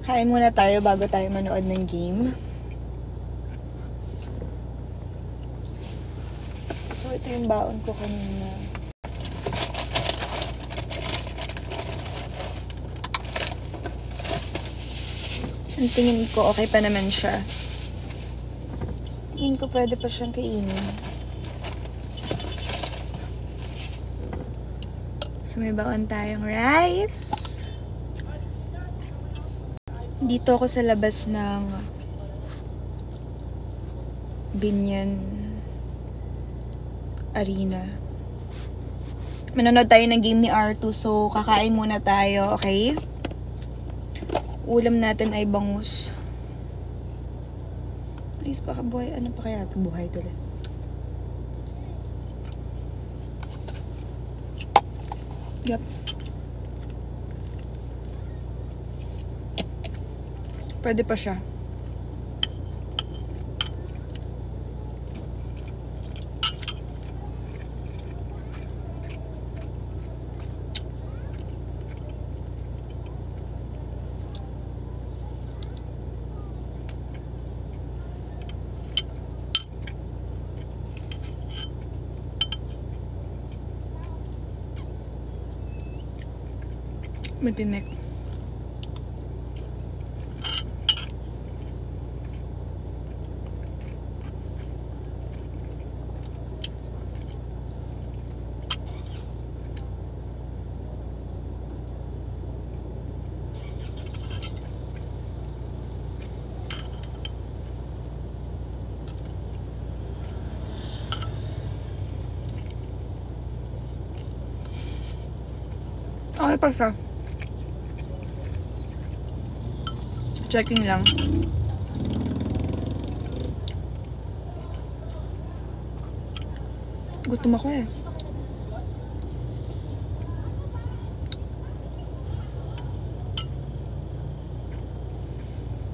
Kain muna tayo bago tayo manood ng game. So, ito yung baon ko kanina. Ang tingin ko, okay pa naman siya. Tingin ko pwede pa siyang kainin. So, may baon tayong rice. Dito ako sa labas ng Binyan Arena. Manonood tayo ng game ni R2, so kakain muna tayo, okay? Ulam natin ay bangus. Ayos pa buhay. Ano pa kaya ito? Buhay tuloy. Yup. Pwede pa siya. Matinik. Okay pa siya. Checking lang. Gutom ako eh.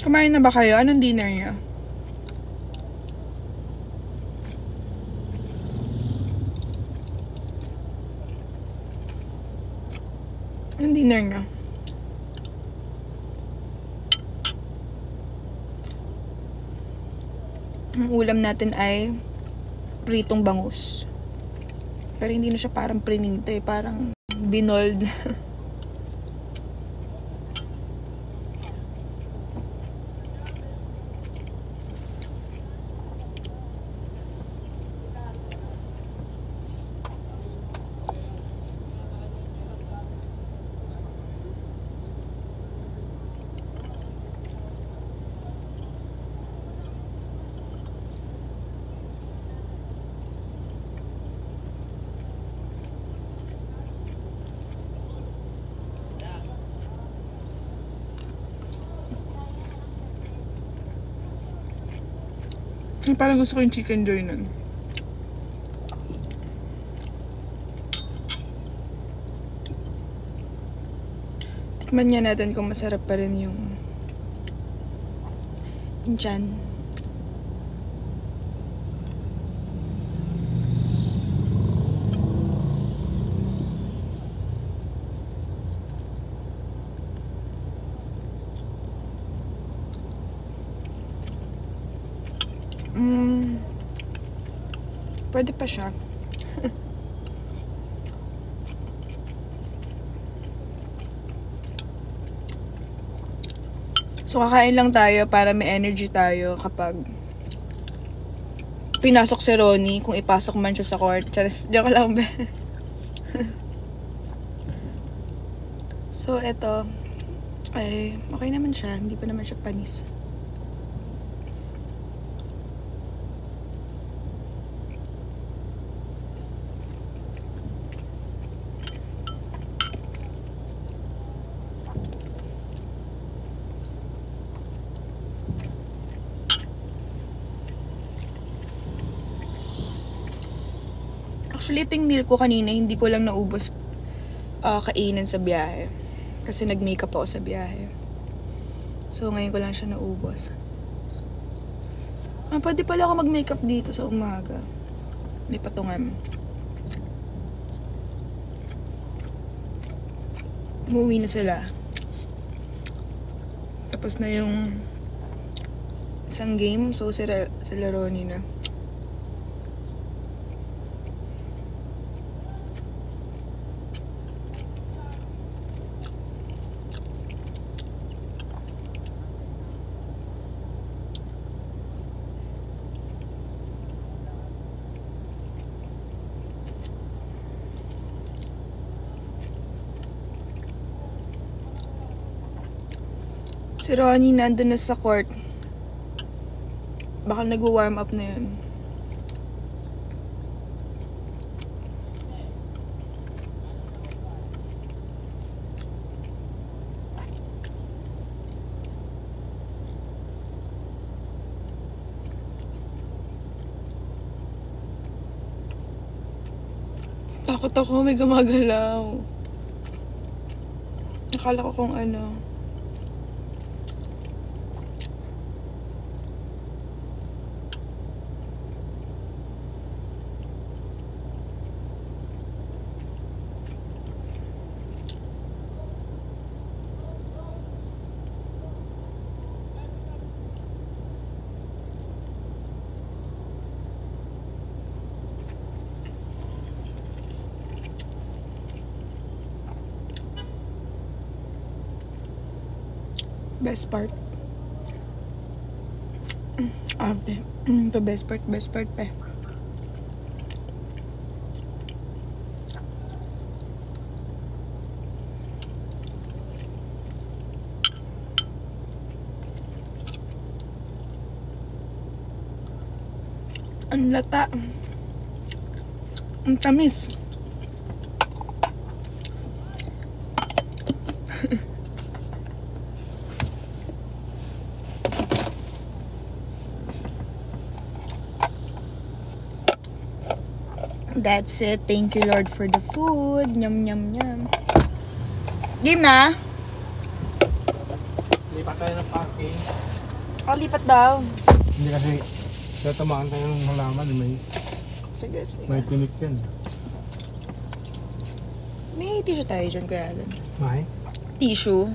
Kumain na ba kayo? Anong dinner niyo? Anong dinner niyo? Ang ulam natin ay pritong bangus. Pero hindi na siya parang prinita eh. Parang binold. Parang gusto ko yung chicken joy nun. Tikman nga natin kung masarap pa rin yung tiyan. Pwede pa siya. So, kakain lang tayo para may energy tayo kapag pinasok si Ronnie, kung ipasok man siya sa court. Charis, joke lang ba? So, eto. Ay, okay naman siya. Hindi pa naman siya panis. Actually, itong meal ko kanina, hindi ko lang naubos kainan sa biyahe. Kasi nag-makeup ako sa biyahe. So, ngayon ko lang siya naubos. Pwede pala ako mag-makeup dito sa umaga. May patungan. Umuwi na sila. Tapos na yung isang game. So, sila Ronnie na. Si Ronnie nandun na sa court. Baka nag-warm up na yun. Takot ako, may gumagalaw. Akala ko kung ano. Best part. The best part pa. Ang lata. Ang tamis. That's it. Thank you, Lord, for the food. Nyam, nyam, nyam. Game na? Lipat tayo ng parking. Lipat daw. Hindi kasi tatamaan tayo ng halaman. Sige. May tinik yan. May tissue tayo dyan, Kuya Alan. May? Tissue?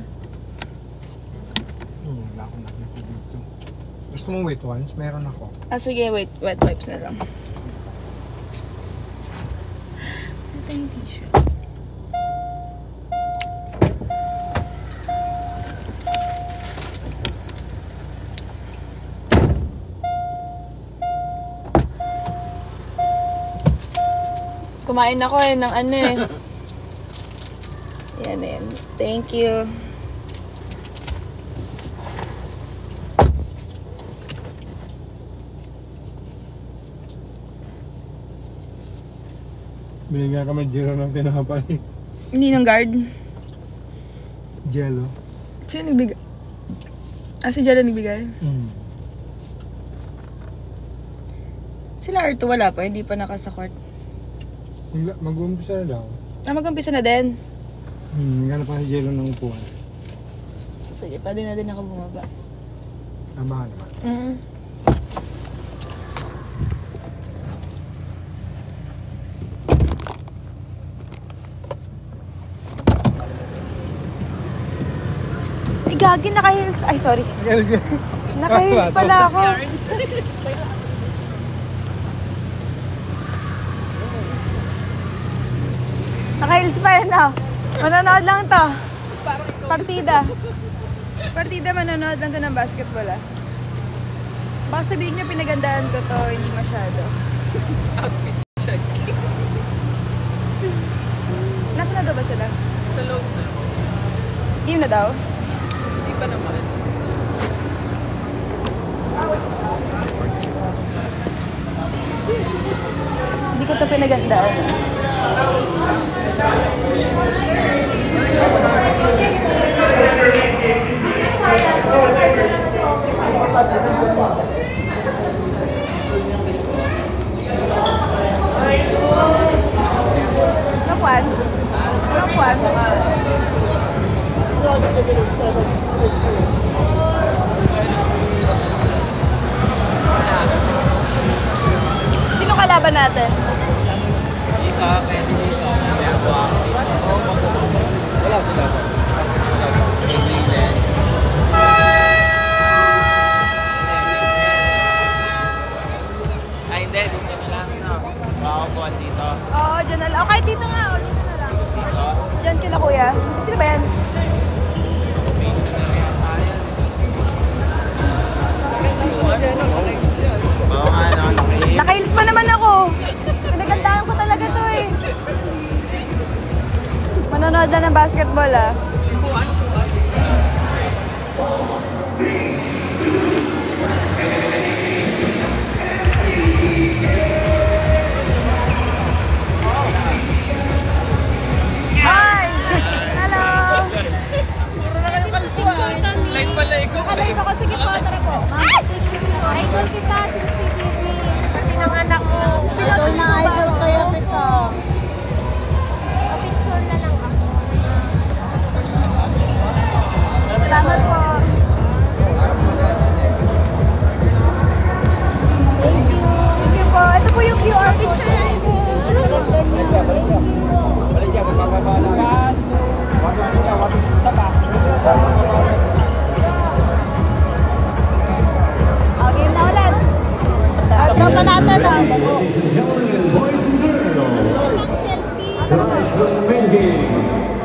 Wala akong nakita dito. Gusto mong wet ones? Meron ako. Sige. Wet wipes na lang. Ito yung tissue. Kumain ako ng ano eh. Yan. Thank you. Binigyan kami Jello ng tinapay. Hindi ng guard. Jello? Sino nagbigay? Si Jella nagbigay? Sila Arto wala pa, hindi pa nakasakort. Mag-umpisa na daw. Mag-umpisa na din. Naghanap pa si Jello ng upuan. Sige, pwede na din ako bumaba. Tamahan naman. Gagi, naka-heels. Ay, sorry. Naka-heels pala ako. Naka-heels pa yun, oh. Manonood lang to. Partida, manonood lang to ng basketball, ah. Baka sabihin nyo pinagandaan ko to, hindi masyado. Nasa na daw ba sila? Sa loob na. Game na daw? Hindi pa naman. Hindi ko to pinagandaan. Lapuan? Sino kalaban natin? Dito, pwede dito. Kaya po ako dito. Wala sila. Kailangan. ng basketball ah. Hi! Hello! Live pala ikaw. Nakalive ako. Sige po, tara po. Idol kita, si PBB. Pati ng anak ko. Idol na idol kaya kita. Picture na lang ako. Salamat po. Thank you. Thank you po. Ito po yung QR code. Ganda niya. Game na ulit. Tropa natin ah.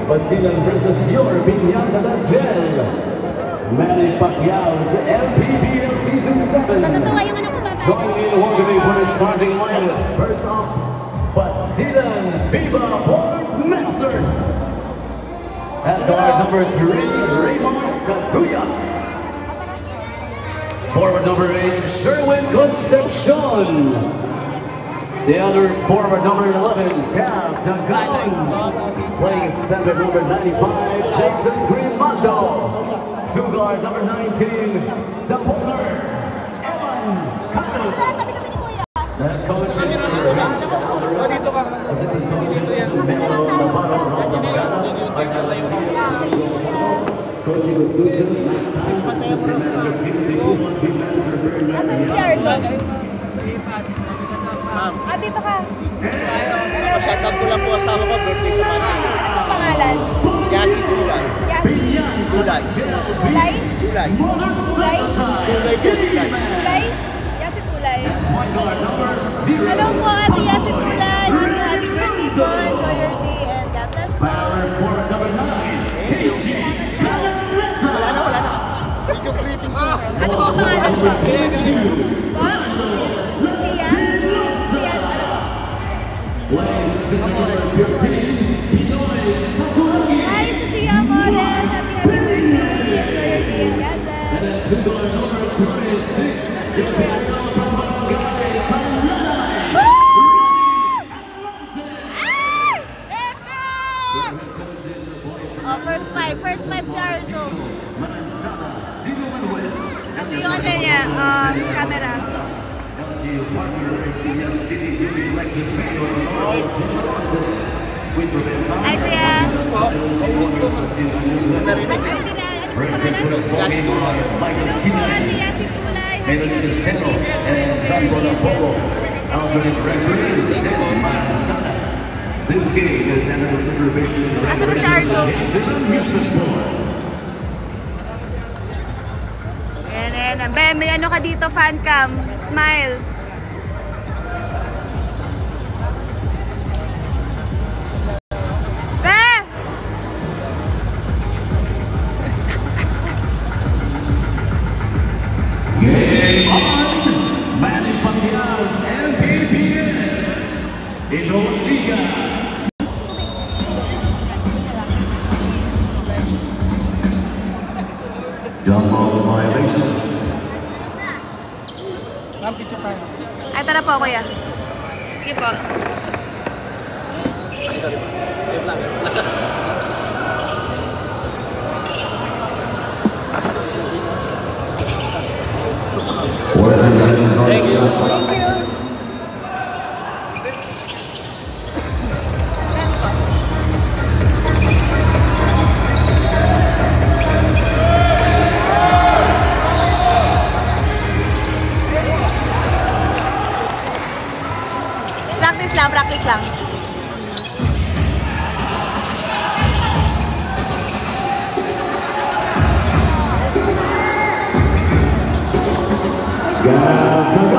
Basilan versus your Piñata Gel. Manny Pacquiao's LPBL Season 7. Matutuwa yung anak ko baba. Joining in welcoming for the starting lineups. First off, Basilan Viva Born Masters. At guard number 3, Raymond Catuya. Forward number 8, Sherwin Concepcion. The other forward number 11, Cab Dagan. Playing center number 95, Jason Grimaldo. Two guard number 19, the bowler, Evan Cano. Tabi kami ni Kuya. The coach is Dito ka. assistant coach Dito yan. Tabi na lang tayo Kuya. coaching the students. Asan si Ardo? Ma'am, Ah, dito ka. shoutout ko lang po asawa ko, birthday sa Monday. Ano ang pangalan? Yasi Dulay. Yasi. Dulay. Tulay? Dulay. Tulay? Dulay po, Dulay. Tulay? Yasi Tulay. Hello po, Ate Yasi Tulay. Happy birthday po. Enjoy your day and God bless po. Wala na. Video creating soon. Ano po ang pangalan po? Po? Sophia? Sophia, ano po? Hi, Sophia Amores. Happy birthday. Enjoy your day and God bless. Oh, first five si Arto. Ito yung ano niya, camera. Hi, Kuya. Narinig. Hello po, Ate Yasi Tulay. Happy This game is under the supervision of Asan na si Arto? Ayan. Ben, may ano ka dito, fan cam. Smile. Be! Game on! Manny Pacquiao's MPBL. Ito ang liga. Jump ball violation. Ma'am, picture tayo. Ay, tara po, Kuya. Sige po. Thank you. Thank you. Practice lang. Ganda